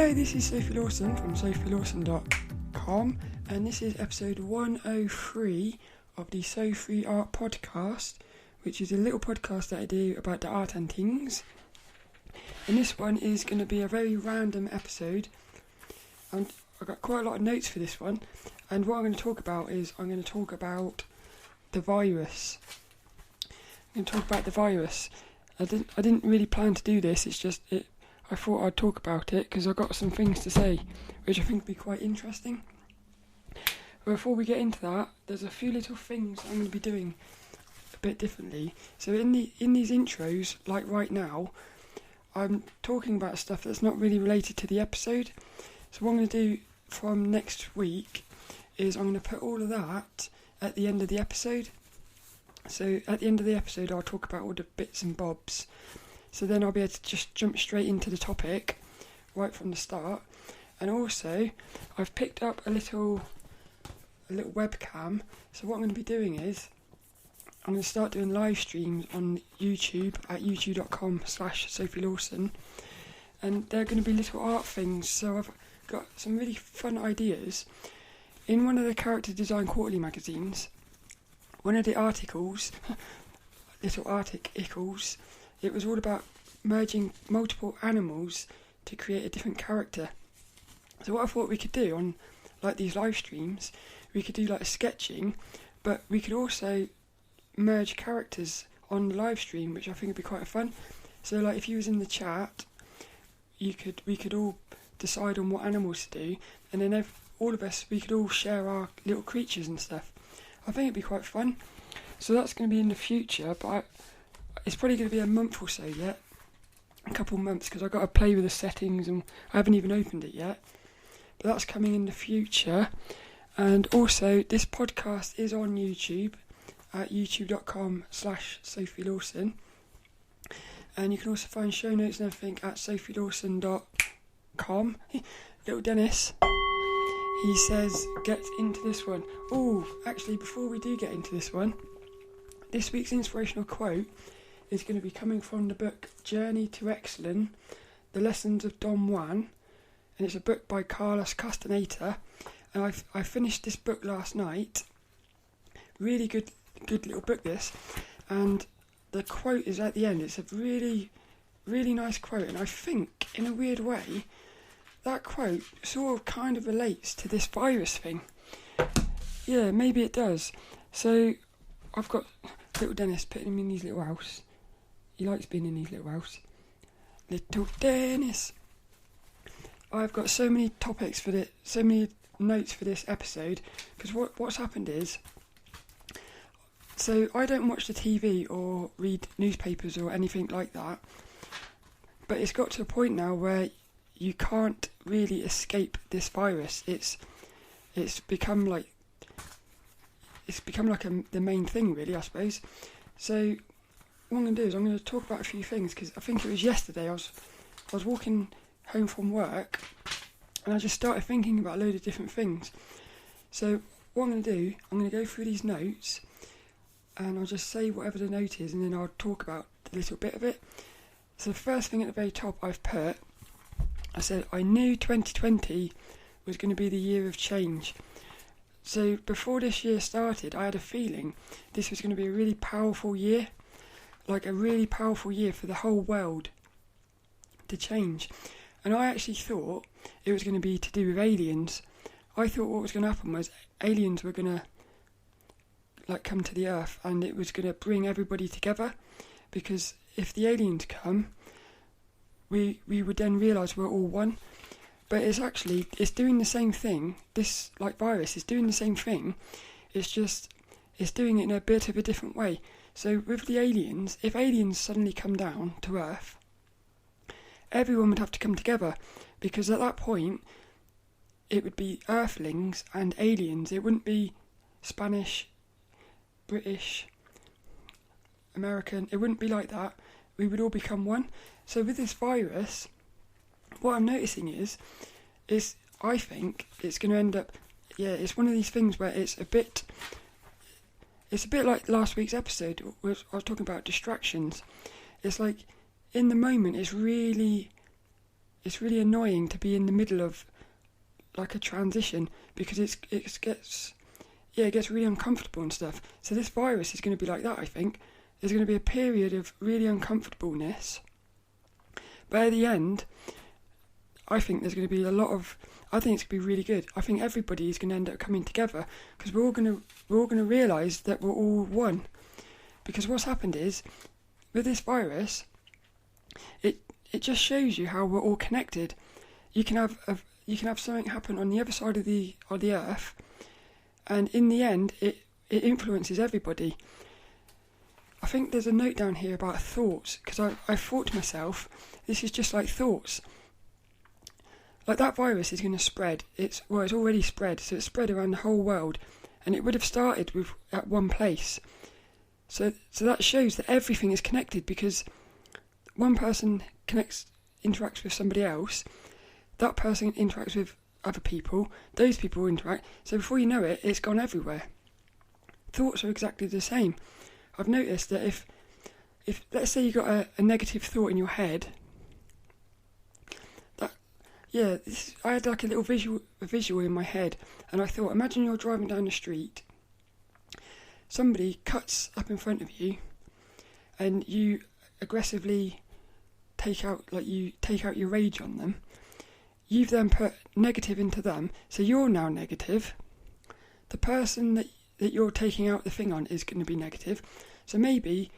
Hello, this is Sophie Lawson from sophielawson.com, and this is episode 103 of the So Free Art podcast, which is a little podcast that I do about the art and things. And this one is going to be a very random episode, and I've got quite a lot of notes for this one. And what I'm going to talk about is I'm going to talk about the virus. I didn't really plan to do this. It's just I thought I'd talk about it because I've got some things to say, which I think will be quite interesting. But before we get into that, there's a few little things I'm going to be doing a bit differently. So in these intros, like right now, I'm talking about stuff that's not really related to the episode. So what I'm going to do from next week is I'm going to put all of that at the end of the episode. So at the end of the episode, I'll talk about all the bits and bobs. So then I'll be able to just jump straight into the topic right from the start. And also, I've picked up a little webcam. So what I'm going to be doing is I'm going to start doing live streams on YouTube at youtube.com/Sophie Lawson. And they're going to be little art things. So I've got some really fun ideas. In one of the character design quarterly magazines, one of the articles, little articles, it was all about merging multiple animals to create a different character. So what I thought we could do on like these live streams, we could do like sketching, but we could also merge characters on the live stream, which I think would be quite fun. So like if you was in the chat, we could all decide on what animals to do, and then all of us, we could all share our little creatures and stuff. I think it'd be quite fun. So that's going to be in the future, but it's probably going to be a month or so yet. A couple months, because I've got to play with the settings and I haven't even opened it yet. But that's coming in the future. And also, this podcast is on YouTube at youtube.com/Sophie Lawson. And you can also find show notes and everything at sophielawson.com. Little Dennis, he says, get into this one. Oh, actually, before we do get into this one, this week's inspirational quote is going to be coming from the book Journey to Excellence, The Lessons of Don Juan, and it's a book by Carlos Castaneda, and I finished this book last night. Really good little book this, and the quote is at the end. It's a really, really nice quote, and I think, in a weird way, that quote sort of kind of relates to this virus thing. Yeah, maybe it does. So I've got little Dennis putting him in his little house. He likes being in his little house. Little Dennis. I've got so many topics for this, so many notes for this episode, because what's happened is, so I don't watch the TV or read newspapers or anything like that, but it's got to a point now where you can't really escape this virus. It's become like the main thing, really, I suppose. So what I'm going to do is I'm going to talk about a few things, because I think it was yesterday I was walking home from work and I just started thinking about a load of different things. So what I'm going to do, I'm going to go through these notes and I'll just say whatever the note is, and then I'll talk about a little bit of it. So the first thing at the very top I said I knew 2020 was going to be the year of change. So before this year started, I had a feeling this was going to be a really powerful year, like a really powerful year for the whole world to change. And I actually thought it was going to be to do with aliens. I thought what was going to happen was aliens were going to like come to the Earth, and it was going to bring everybody together, because if the aliens come, we would then realise we're all one. But it's doing the same thing. This like virus is doing the same thing. It's doing it in a bit of a different way. So with the aliens, if aliens suddenly come down to Earth, everyone would have to come together, because at that point it would be Earthlings and aliens. It wouldn't be Spanish, British, American. It wouldn't be like that. We would all become one. So with this virus, what I'm noticing is I think it's going to end up, it's one of these things where it's a bit like last week's episode where I was talking about distractions. It's like in the moment it's it's really annoying to be in the middle of like a transition, because it gets really uncomfortable and stuff. So this virus is going to be like that, I think. There's going to be a period of really uncomfortableness, but at the end, I think there's going to be I think it's going to be really good. I think everybody is going to end up coming together, because we're all going to realise that we're all one. Because what's happened is, with this virus, it just shows you how we're all connected. You can have something happen on the other side of the earth, and in the end, it influences everybody. I think there's a note down here about thoughts, because I thought to myself, this is just like thoughts. Like, that virus is going to spread. It's already spread, so it's spread around the whole world, and it would have started at one place. So that shows that everything is connected, because one person interacts with somebody else, that person interacts with other people, those people interact, so before you know it, it's gone everywhere. Thoughts are exactly the same. I've noticed that if let's say you got a negative thought in your head, I had like a little visual in my head, and I thought, imagine you're driving down the street, somebody cuts up in front of you, and you aggressively take out your rage on them. You've then put negative into them, so you're now negative. The person that you're taking out the thing on is going to be negative, so maybe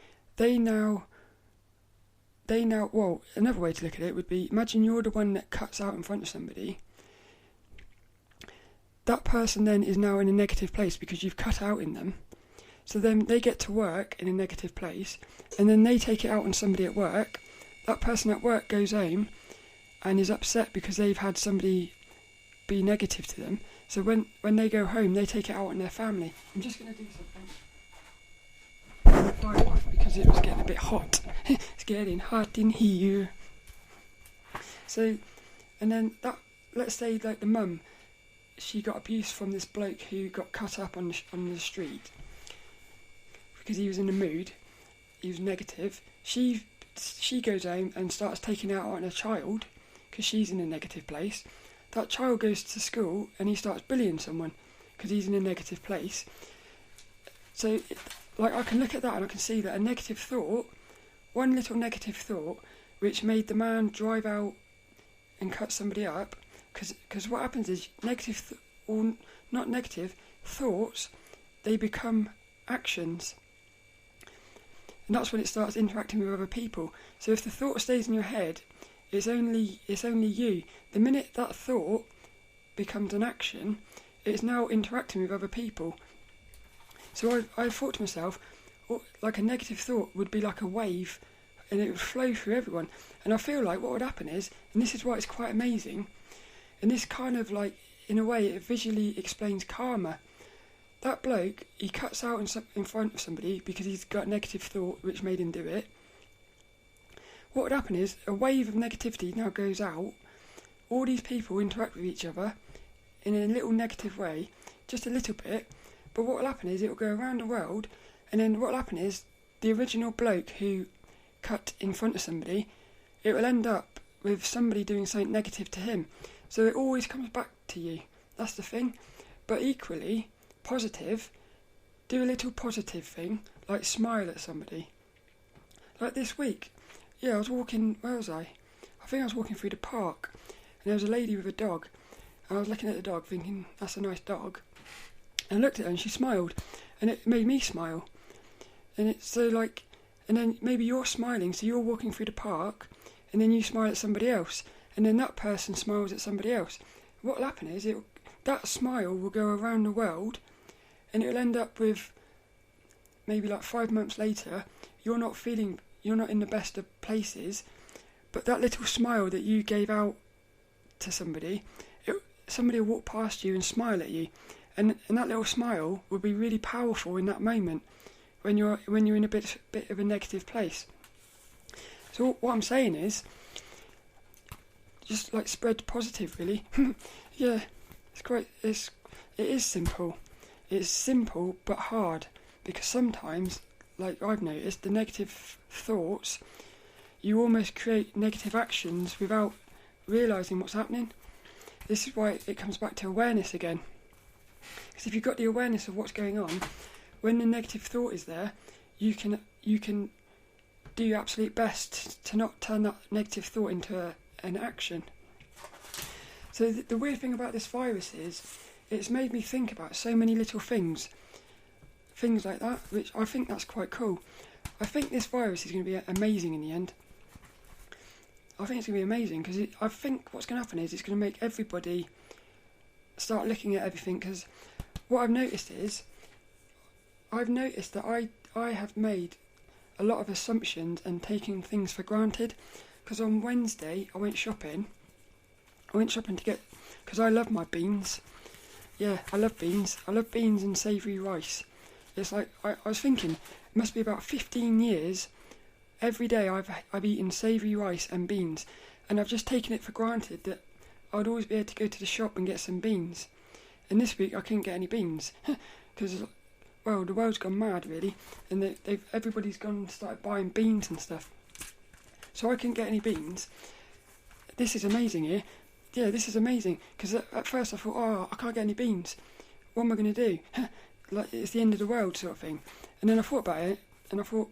well, another way to look at it would be, imagine you're the one that cuts out in front of somebody. That person then is now in a negative place because you've cut out in them. So then they get to work in a negative place, and then they take it out on somebody at work. That person at work goes home and is upset because they've had somebody be negative to them. So when they go home, they take it out on their family. I'm just going to do something. Fire off because it was getting a bit hot. It's getting hot in here. So, and then let's say like the mum, she got abuse from this bloke who got cut up on the street because he was in a mood. He was negative. She goes home and starts taking it out on her child because she's in a negative place. That child goes to school and he starts bullying someone because he's in a negative place. So, I can look at that and I can see that a negative thought, one little negative thought, which made the man drive out and cut somebody up, because what happens is or not negative thoughts, they become actions, and that's when it starts interacting with other people. So if the thought stays in your head, it's only you. The minute that thought becomes an action, it's now interacting with other people. So I thought to myself, like a negative thought would be like a wave, and it would flow through everyone. And I feel like what would happen is, and this is why it's quite amazing, and this kind of like, in a way, it visually explains karma. That bloke, he cuts out in front of somebody because he's got a negative thought which made him do it. What would happen is, a wave of negativity now goes out, all these people interact with each other in a little negative way, just a little bit. But what will happen is, it will go around the world, and then what will happen is, the original bloke who cut in front of somebody, it will end up with somebody doing something negative to him. So it always comes back to you. That's the thing. But equally, positive, do a little positive thing, like smile at somebody. Like this week, I was walking, where was I? I think I was walking through the park, and there was a lady with a dog, and I was looking at the dog thinking, that's a nice dog. And I looked at her and she smiled, and it made me smile. And it's so like, and then maybe you're smiling, so you're walking through the park, and then you smile at somebody else, and then that person smiles at somebody else. What will happen is, that smile will go around the world, and it'll end up with, maybe like 5 months later, you're not in the best of places, but that little smile that you gave out to somebody, somebody will walk past you and smile at you. And that little smile will be really powerful in that moment when you're in a bit of a negative place. So what I'm saying is, just like spread positive, really. Yeah, it's great. It is simple. It's simple but hard, because sometimes, like I've noticed, the negative thoughts, you almost create negative actions without realising what's happening. This is why it comes back to awareness again. Because if you've got the awareness of what's going on, when the negative thought is there, you can do your absolute best to not turn that negative thought into an action. So the weird thing about this virus is it's made me think about so many little things like that, which I think that's quite cool. I think this virus is going to be amazing in the end. I think it's going to be amazing because I think what's going to happen is it's going to make everybody start looking at everything, because what I've noticed is that I have made a lot of assumptions and taken things for granted, because on Wednesday I went shopping to get, because I love my beans. Yeah, I love beans and savoury rice. It's like, I was thinking, it must be about 15 years, every day I've eaten savoury rice and beans, and I've just taken it for granted that I'd always be able to go to the shop and get some beans. And this week I couldn't get any beans, because, well, the world's gone mad really, and everybody's gone and started buying beans and stuff. So I couldn't get any beans. This is amazing here. Yeah, this is amazing, because at first I thought, oh, I can't get any beans. What am I going to do? Like, it's the end of the world sort of thing. And then I thought about it, and I thought,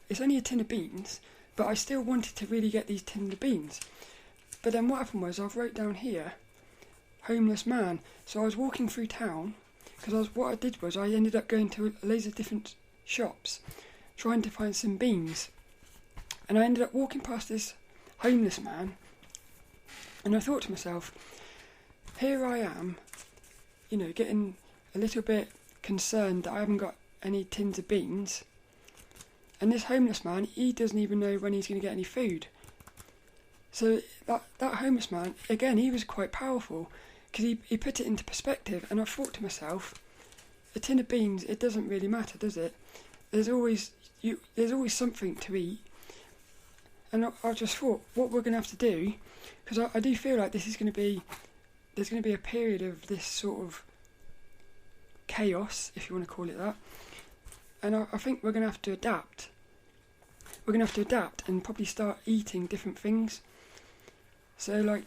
it's only a tin of beans, but I still wanted to really get these tin of beans. But then what happened was, I've wrote down here, homeless man. So I was walking through town, because what I did was, I ended up going to loads of different shops, trying to find some beans. And I ended up walking past this homeless man, and I thought to myself, here I am, getting a little bit concerned that I haven't got any tins of beans, and this homeless man, he doesn't even know when he's going to get any food. So that homeless man, again, he was quite powerful, because he put it into perspective, and I thought to myself, a tin of beans, it doesn't really matter, does it? There's always something to eat. And I just thought, what we're going to have to do, because I do feel like there's going to be a period of this sort of chaos, if you want to call it that. And I think we're going to have to adapt. We're going to have to adapt and probably start eating different things. So,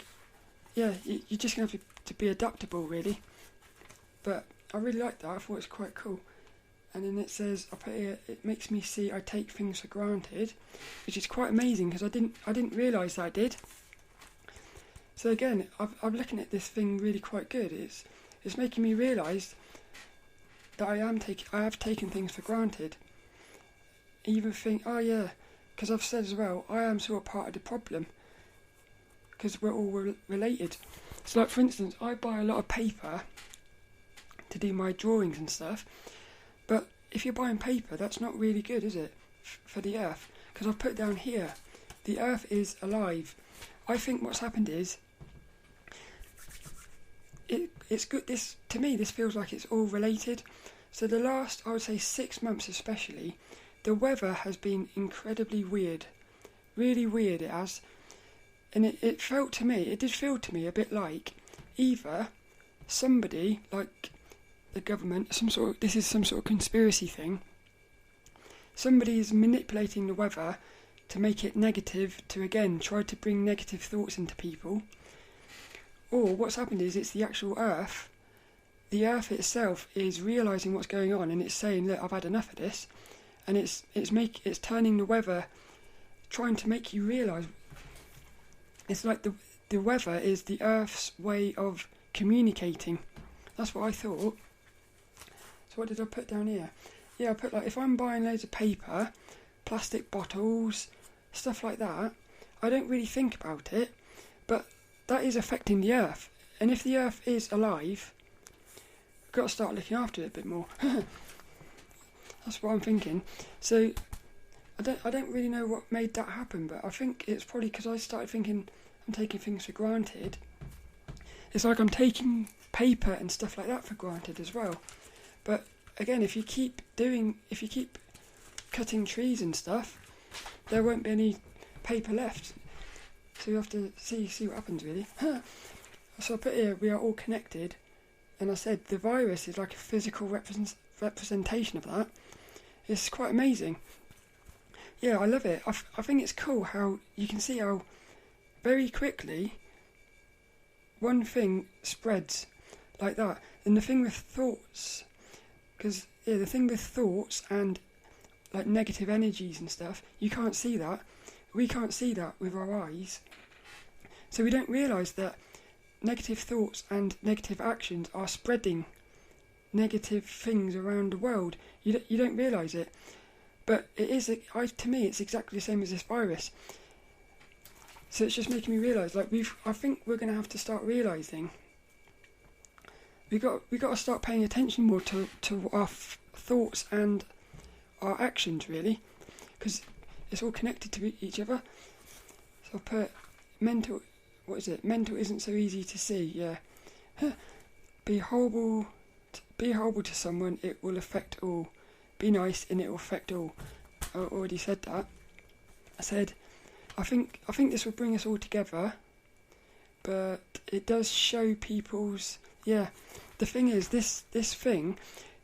you're just going to have to be adaptable, really. But I really like that. I thought it was quite cool. And then it says, I put here, it makes me see I take things for granted, which is quite amazing, because I didn't realise that I did. So again, I'm looking at this thing really quite good. It's making me realise that I have taken things for granted. Even think, oh yeah, because I've said as well, I am sort of part of the problem, because we're all related. So, like, for instance, I buy a lot of paper to do my drawings and stuff, but if you're buying paper, that's not really good, is it, for the earth? Because I've put down here, the earth is alive. I think what's happened is, it's good. To me, this feels like it's all related. So the last, I would say 6 months especially, the weather has been incredibly weird. Really weird it has. And it did feel to me a bit like either somebody, like the government, this is some sort of conspiracy thing. Somebody is manipulating the weather to make it negative, to again try to bring negative thoughts into people. Or what's happened is it's the actual earth. The earth itself is realising what's going on, and it's saying, look, I've had enough of this. And it's turning the weather, trying to make you realise. It's like the weather is the earth's way of communicating. That's what I thought. So what did I put down here? Yeah, I put, like, if I'm buying loads of paper, plastic bottles, stuff like that, I don't really think about it, but that is affecting the earth. And if the earth is alive, I've got to start looking after it a bit more. That's what I'm thinking. So I don't really know what made that happen, but I think it's probably because I started thinking I'm taking things for granted. It's like I'm taking paper and stuff like that for granted as well. But again, if you keep cutting trees and stuff, there won't be any paper left. So you have to see what happens, really. So I put here, we are all connected, and I said the virus is like a physical representation of that. It's quite amazing. Yeah, I love it. I think it's cool how you can see how very quickly, one thing spreads like that. And the thing with thoughts, because the thing with thoughts and like negative energies and stuff, you can't see that. We can't see that with our eyes. So we don't realise that negative thoughts and negative actions are spreading negative things around the world. You don't realise it. But it is, to me, it's exactly the same as this virus. So it's just making me realise, like I think we're going to have to start realising. We got to start paying attention more to our thoughts and our actions, really, because it's all connected to each other. So I'll put mental. What is it? Mental isn't so easy to see. Yeah. Be horrible to someone. It will affect all. Be nice and it will affect all. I already said that. I said, I think this will bring us all together, but it does show people's. Yeah. The thing is, this thing,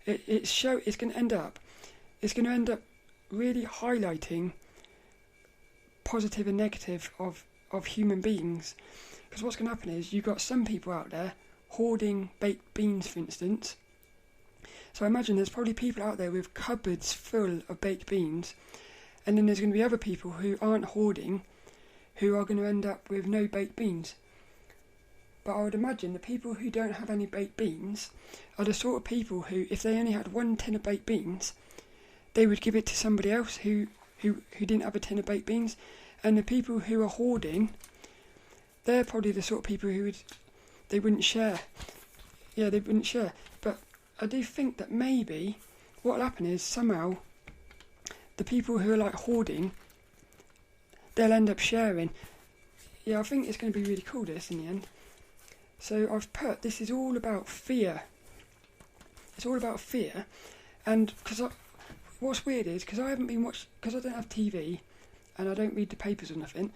it's going to end up really highlighting positive and negative of human beings. Because what's going to happen is, you've got some people out there hoarding baked beans, for instance. So I imagine there's probably people out there with cupboards full of baked beans, and then there's going to be other people who aren't hoarding, who are going to end up with no baked beans. But I would imagine the people who don't have any baked beans are the sort of people who, if they only had 1 tin of baked beans, they would give it to somebody else who didn't have a tin of baked beans. And the people who are hoarding, they're probably the sort of people who they wouldn't share. Yeah, they wouldn't share. But I do think that maybe what will happen is, somehow the people who are like hoarding, they'll end up sharing. Yeah, I think it's going to be really cool, this, in the end. So I've put, this is all about fear. It's all about fear. And what's weird is, because I haven't been because I don't have TV and I don't read the papers or nothing,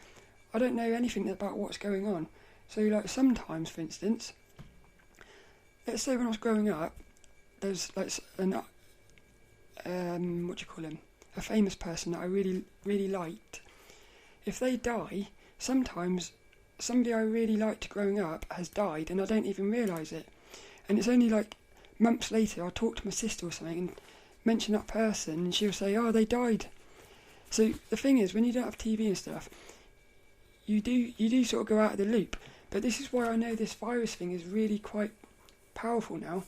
I don't know anything about what's going on. So like sometimes, for instance, let's say when I was growing up, there's like a famous person that I really, really liked. If they die, sometimes somebody I really liked growing up has died and I don't even realise it. And it's only like months later I'll talk to my sister or something and mention that person, and she'll say, oh, they died. So the thing is, when you don't have TV and stuff, you do sort of go out of the loop. But this is why I know this virus thing is really quite powerful now,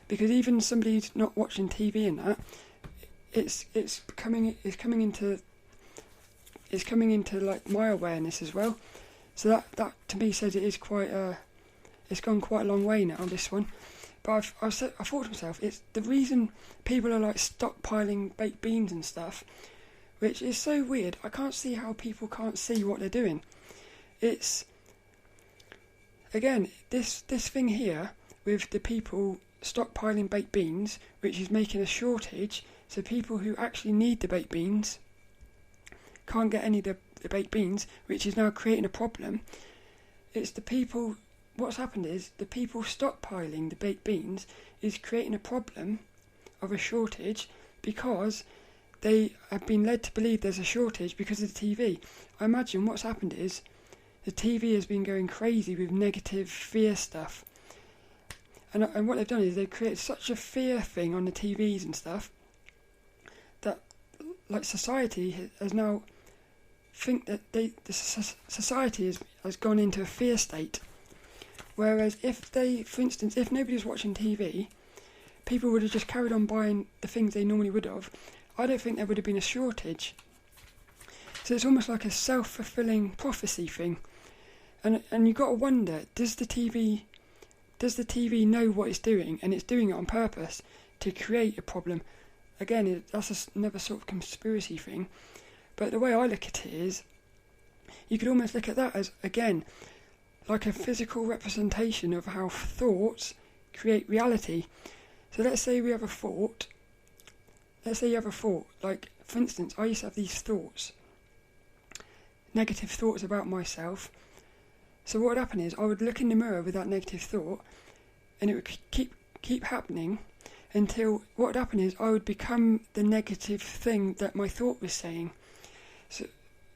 because even somebody who's not watching TV and that, it's coming into like my awareness as well. So that to me says it is it's gone quite a long way now, this one. But I thought to myself, it's the reason people are like stockpiling baked beans and stuff, which is so weird. I can't see how people can't see what they're doing. It's, again, this thing here with the people stockpiling baked beans, which is making a shortage, so people who actually need the baked beans can't get any of the baked beans, which is now creating a problem. It's the people. What's happened is the people stockpiling the baked beans is creating a problem of a shortage, because they have been led to believe there's a shortage because of the TV. I imagine what's happened is the TV has been going crazy with negative fear stuff. And what they've done is they've created such a fear thing on the TVs and stuff that, like, society has now think that society has gone into a fear state. Whereas if for instance, if nobody was watching TV, people would have just carried on buying the things they normally would have. I don't think there would have been a shortage. So it's almost like a self-fulfilling prophecy thing. And you've got to wonder, does the TV know what it's doing, and it's doing it on purpose to create a problem? Again, that's another sort of conspiracy thing. But the way I look at it is, you could almost look at that as, again, like a physical representation of how thoughts create reality. So let's say we have a thought. Let's say you have a thought. Like, for instance, I used to have these thoughts, negative thoughts about myself. So what would happen is I would look in the mirror with that negative thought, and it would keep happening until what would happen is I would become the negative thing that my thought was saying.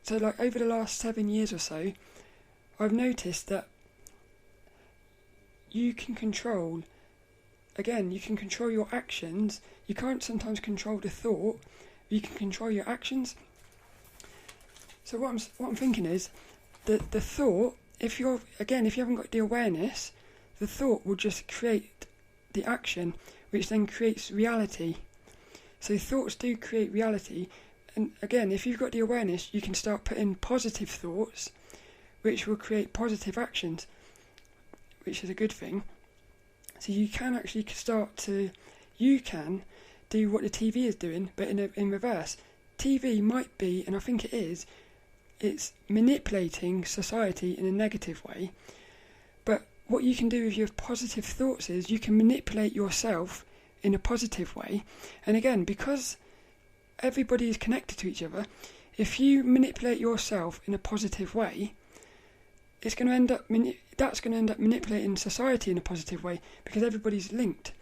So like over the last 7 years or so, I've noticed that you can control your actions. You can't sometimes control the thought, you can control your actions. So what I'm thinking is that the thought, if you haven't got the awareness, the thought will just create the action, which then creates reality. So thoughts do create reality. And again, if you've got the awareness, you can start putting positive thoughts, which will create positive actions, which is a good thing. So you can actually you can do what the TV is doing, but in reverse. TV might be, and I think it is, it's manipulating society in a negative way. But what you can do with your positive thoughts is you can manipulate yourself in a positive way. And again, because everybody is connected to each other, if you manipulate yourself in a positive way, that's going to end up manipulating society in a positive way, because everybody's linked.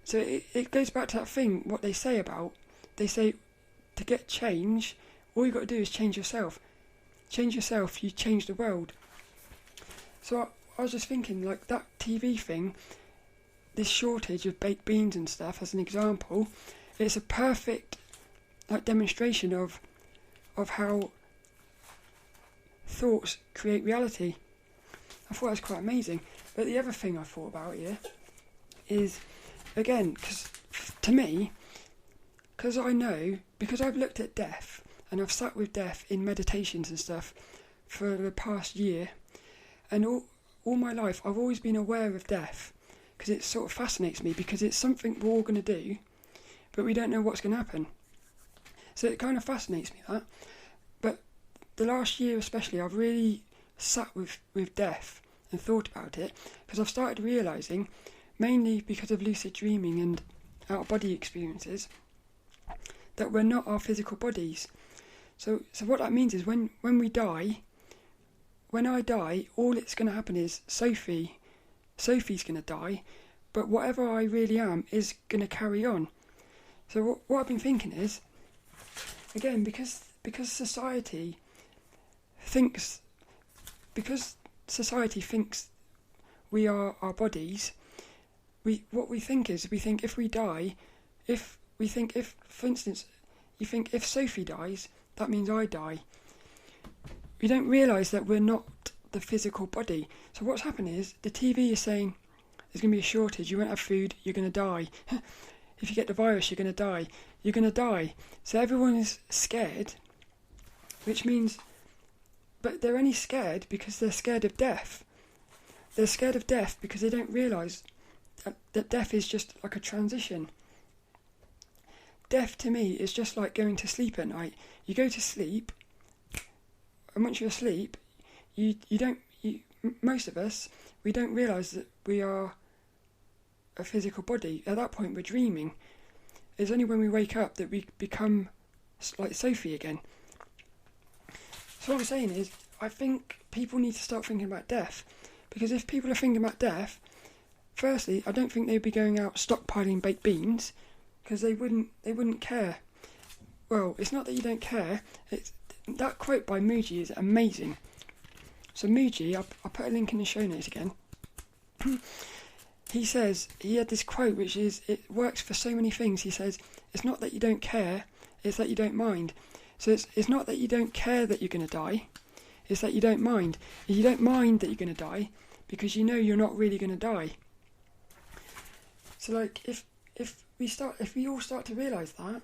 So it goes back to that thing, what they say, to get change, all you got to do is change yourself. Change yourself, you change the world. So I was just thinking, like that TV thing, this shortage of baked beans and stuff, as an example, it's a perfect demonstration of how thoughts create reality. I thought that was quite amazing. But the other thing I thought about here is, again, because to me, because I've looked at death and I've sat with death in meditations and stuff for the past year, and all my life I've always been aware of death, because it sort of fascinates me, because it's something we're all going to do, but we don't know what's going to happen. So it kind of fascinates me, that. But the last year especially, I've really sat with death and thought about it, because I've started realising, mainly because of lucid dreaming and out-of-body experiences, that we're not our physical bodies. So what that means is when we die, when I die, all it's going to happen is Sophie's going to die, but whatever I really am is going to carry on. So what I've been thinking is, again, because society thinks we are our bodies, we think if we die, for instance, you think if Sophie dies, that means I die. We don't realise that we're not the physical body. So what's happened is, the TV is saying there's going to be a shortage, you won't have food, you're going to die. If you get the virus, you're going to die. You're going to die. So everyone is scared, which means, but they're only scared because they're scared of death. They're scared of death because they don't realise that death is just like a transition. Death to me is just like going to sleep at night. You go to sleep, and once you're asleep, most of us, we don't realise that we are a physical body. At that point, we're dreaming. It's only when we wake up that we become like Sophie again. So what I'm saying is, I think people need to start thinking about death, because if people are thinking about death, firstly, I don't think they'd be going out stockpiling baked beans, because they wouldn't care. Well, it's not that you don't care. That quote by Muji is amazing. So Muji, I'll put a link in the show notes again. He says, he had this quote which is, it works for so many things. He says, it's not that you don't care, it's that you don't mind. So it's not that you don't care that you're going to die, it's that you don't mind. You don't mind that you're going to die because you know you're not really going to die. So like, if we all start to realise that,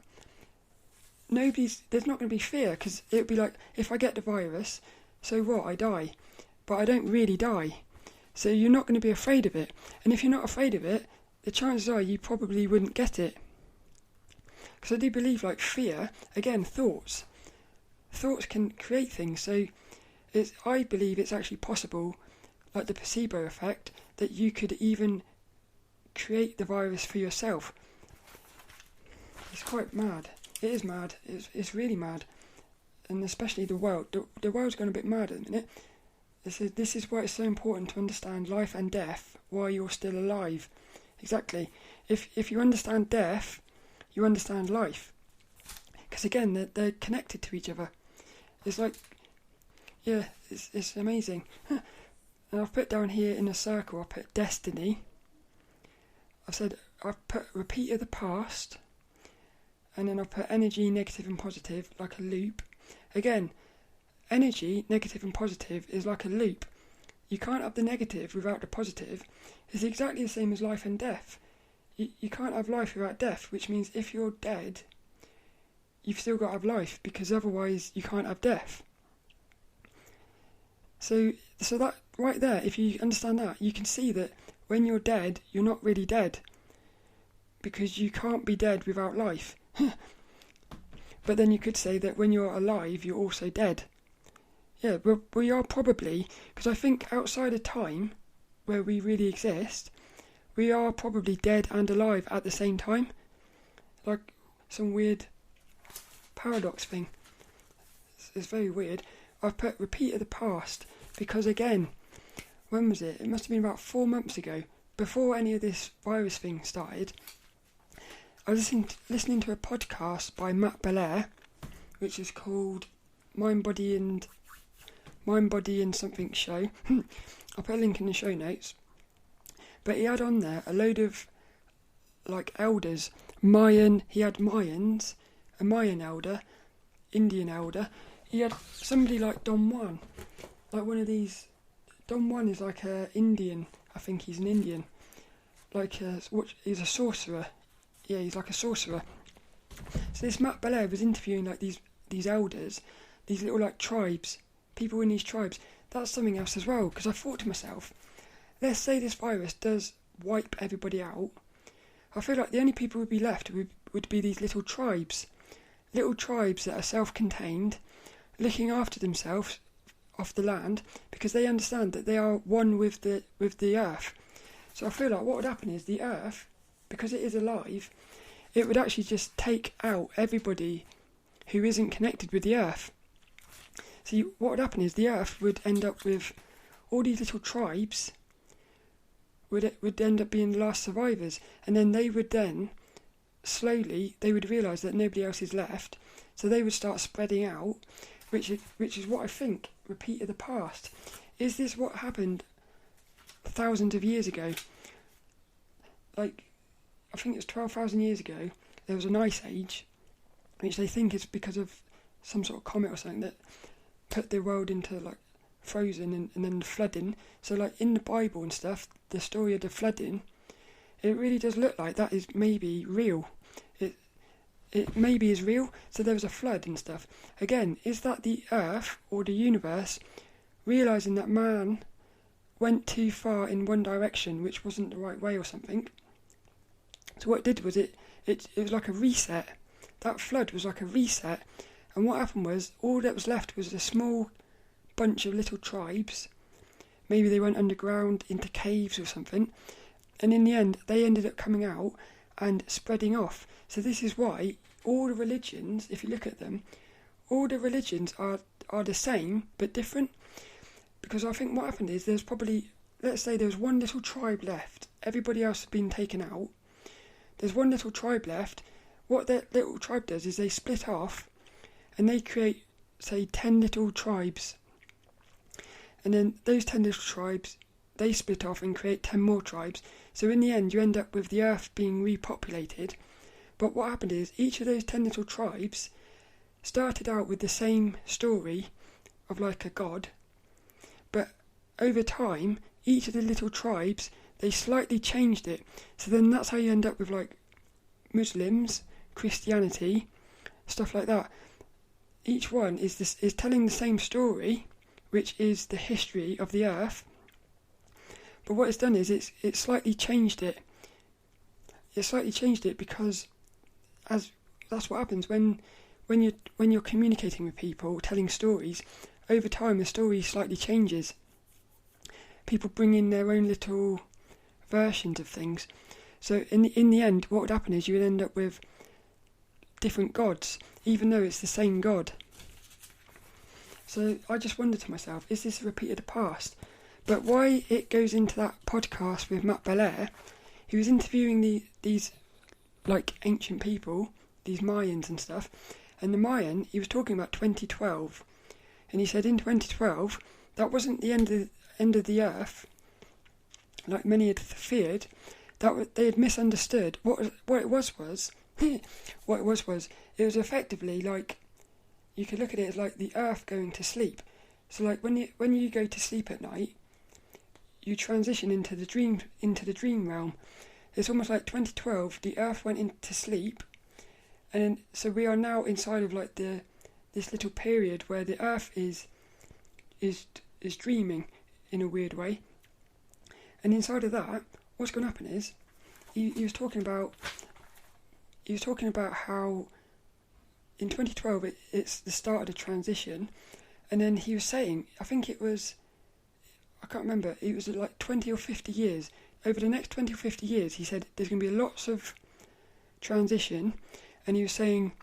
there's not going to be fear, because it would be like, if I get the virus, so what, I die, but I don't really die. So you're not going to be afraid of it. And if you're not afraid of it, the chances are you probably wouldn't get it. Because I do believe, like, fear, again, thoughts can create things. So I believe it's actually possible, like the placebo effect, that you could even create the virus for yourself. It's quite mad. It is mad. It's really mad. And especially the world. The world's gone a bit mad at the minute. This is why it's so important to understand life and death while you're still alive. Exactly. If you understand death, you understand life. Because again, they're connected to each other. It's like, yeah, it's amazing. And I've put down here in a circle, I put destiny. I've put repeat of the past, and then I've put energy, negative and positive, like a loop. Again, energy, negative and positive, is like a loop. You can't have the negative without the positive. It's exactly the same as life and death. You can't have life without death, which means if you're dead, you've still got to have life, because otherwise you can't have death. So that right there, if you understand that, you can see that when you're dead, you're not really dead, because you can't be dead without life. But then you could say that when you're alive, you're also dead. Yeah, but we are probably, because I think outside of time, where we really exist, we are probably dead and alive at the same time. Like some weird paradox thing. It's very weird. I've put repeat of the past because, again, when was it? It must have been about 4 months ago, before any of this virus thing started. I was listening to a podcast by Matt Belair, which is called Mind, Body and Something Show. I'll put a link in the show notes. But he had on there a load of like elders. He had Mayans, a Mayan elder, Indian elder. He had somebody like Don Juan, like one of these. Don Juan is like a Indian. I think he's an Indian. He's a sorcerer. Yeah, he's like a sorcerer. So this Matt Belair was interviewing like these elders, these little like tribes, people in these tribes. That's something else as well, because I thought to myself, let's say this virus does wipe everybody out. I feel like the only people who would be left would be these little tribes that are self-contained, looking after themselves off the land, because they understand that they are one with the earth. So I feel like what would happen is the earth, because it is alive, it would actually just take out everybody who isn't connected with the earth. So what would happen is the earth would end up with all these little tribes would end up being the last survivors, and then they would slowly realise that nobody else is left, so they would start spreading out, which is what I think repeat of the past. Is this what happened thousands of years ago? Like, I think it's 12,000 years ago, there was an ice age, which they think is because of some sort of comet or something that put the world into like frozen and then the flooding. So like in the Bible and stuff, the story of the flooding, it really does look like that is maybe real. It maybe is real. So there was a flood and stuff. Again, is that the earth or the universe realising that man went too far in one direction, which wasn't the right way or something? So what it did was it was like a reset. That flood was like a reset. And what happened was, all that was left was a small bunch of little tribes. Maybe they went underground into caves or something. And in the end, they ended up coming out and spreading off. So this is why all the religions, if you look at them, all the religions are the same but different. Because I think what happened is there's probably, let's say there was one little tribe left. Everybody else has been taken out. There's one little tribe left. What that little tribe does is they split off and they create, say, 10 little tribes. And then those 10 little tribes, they split off and create 10 more tribes. So in the end, you end up with the earth being repopulated. But what happened is, each of those 10 little tribes started out with the same story of like a god. But over time, each of the little tribes, they slightly changed it. So then that's how you end up with like Muslims, Christianity, stuff like that. Each one is telling the same story, which is the history of the earth. But what it's done is it slightly changed it. It slightly changed it because that's what happens when you're communicating with people, telling stories. Over time, the story slightly changes. People bring in their own little versions of things. So in the end, what would happen is you would end up with different gods, even though it's the same God. So I just wondered to myself, is this a repeat of the past? But why it goes into that podcast with Matt Belair, he was interviewing these like ancient people, these Mayans and stuff, and the Mayan, he was talking about 2012. and he said in 2012 that wasn't the end of the earth, like many had feared. They had misunderstood. What it was what it was it was effectively like, you could look at it as like the earth going to sleep. So like when you go to sleep at night, you transition into the dream realm. It's almost like 2012, the earth went into sleep, and then, so we are now inside of like this little period where the earth is dreaming in a weird way. And inside of that, what's going to happen is he was talking about how in 2012 it's the start of the transition, and then he was saying, I can't remember, it was like 20 or 50 years. Over the next 20 or 50 years, he said there's going to be lots of transition, and he was saying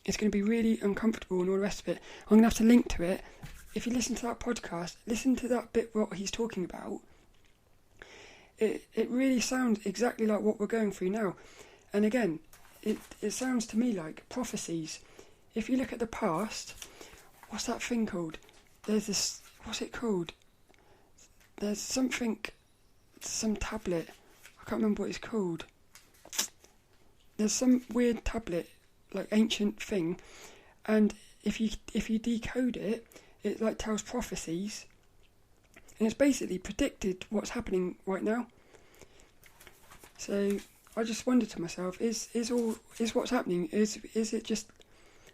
it's going to be really uncomfortable and all the rest of it. I'm going to have to link to it. If you listen to that podcast, listen to that bit what he's talking about. It really sounds exactly like what we're going through now. And again, it sounds to me like prophecies. If you look at the past, what's that thing called? There's this, what's it called? There's some tablet. I can't remember what it's called. There's some weird tablet, like ancient thing, and if you decode it, it like tells prophecies, and it's basically predicted what's happening right now. So I just wondered to myself, is what's happening, is it just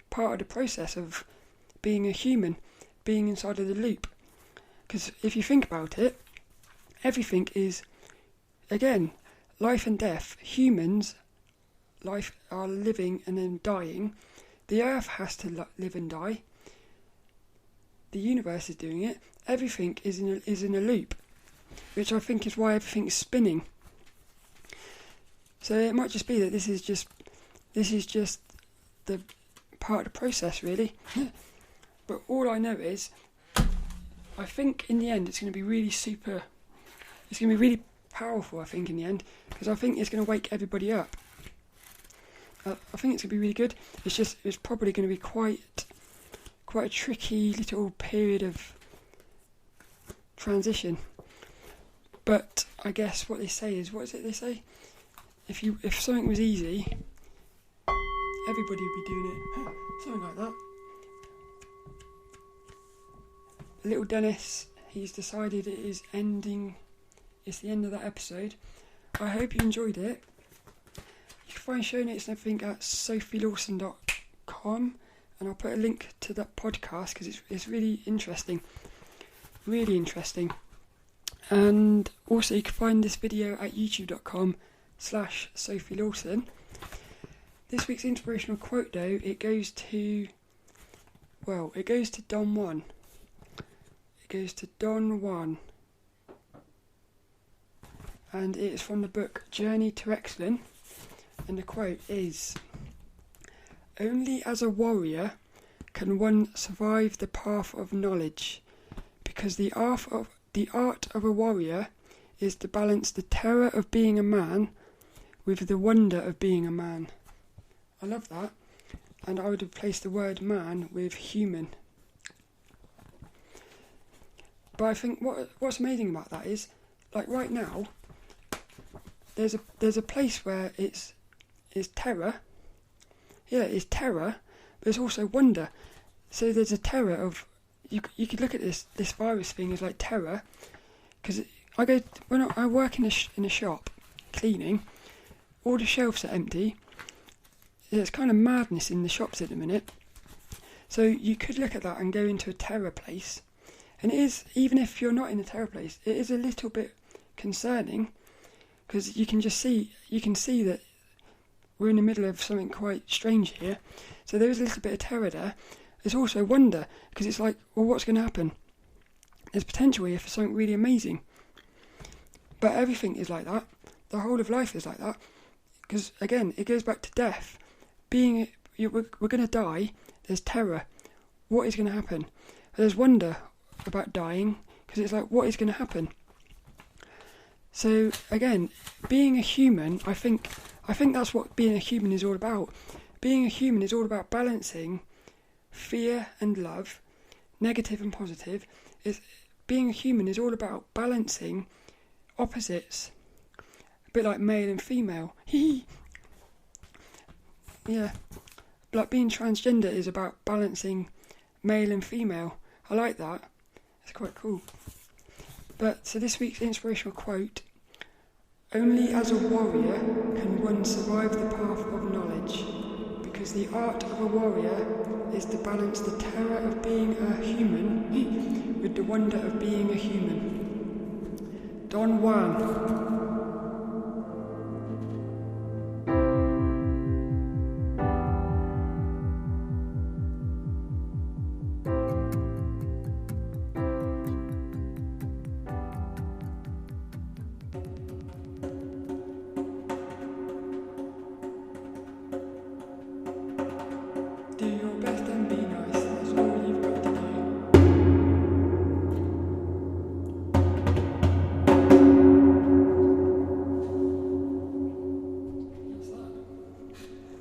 part of the process of being a human, being inside of the loop? Because if you think about it, everything is, again, life and death. Humans, life are living and then dying. The earth has to live and die. The universe is doing it. Everything is in a loop, which I think is why everything is spinning. So it might just be that this is just the part of the process, really. But all I know is, I think in the end it's going to be really super. It's going to be really powerful, I think, in the end, because I think it's going to wake everybody up. I think it's going to be really good. It's probably going to be quite a tricky little period of transition. But I guess what they say is, what is it they say? If something was easy, everybody would be doing it. Something like that. Little Dennis, he's decided it is ending. It's the end of that episode. I hope you enjoyed it. You can find show notes and everything at sophielawson.com, and I'll put a link to that podcast because it's really interesting. Really interesting. And also you can find this video at youtube.com/sophielawson. This week's inspirational quote, though, it goes to Don Juan. It goes to Don Juan. And it is from the book Journey to Excellence, and the quote is, "Only as a warrior can one survive the path of knowledge, because the art of a warrior is to balance the terror of being a man with the wonder of being a man." I love that, and I would have placed the word man with human. But I think what's amazing about that is, like right now, there's a place where it's terror. Yeah, it's terror, but it's also wonder. So there's a terror of, you could look at this virus thing as like terror, because when I work in a shop cleaning, all the shelves are empty. There's kind of madness in the shops at the minute. So you could look at that and go into a terror place, and it is, even if you're not in a terror place, it is a little bit concerning, because you can see that we're in the middle of something quite strange here. So there is a little bit of terror there. There's also wonder, because it's like, well, what's going to happen? There's potential here for something really amazing. But everything is like that. The whole of life is like that. Because, again, it goes back to death. We're going to die. There's terror. What is going to happen? There's wonder about dying, because it's like, what is going to happen? So, again, being a human, I think that's what being a human is all about. Being a human is all about balancing fear and love, negative and positive, is being a human is all about balancing opposites. A bit like male and female. Yeah. Like being transgender is about balancing male and female. I like that. It's quite cool. But so this week's inspirational quote: "Only as a warrior can one survive the path of knowledge, because the art of a warrior is to balance the terror of being a human with the wonder of being a human." Don Juan.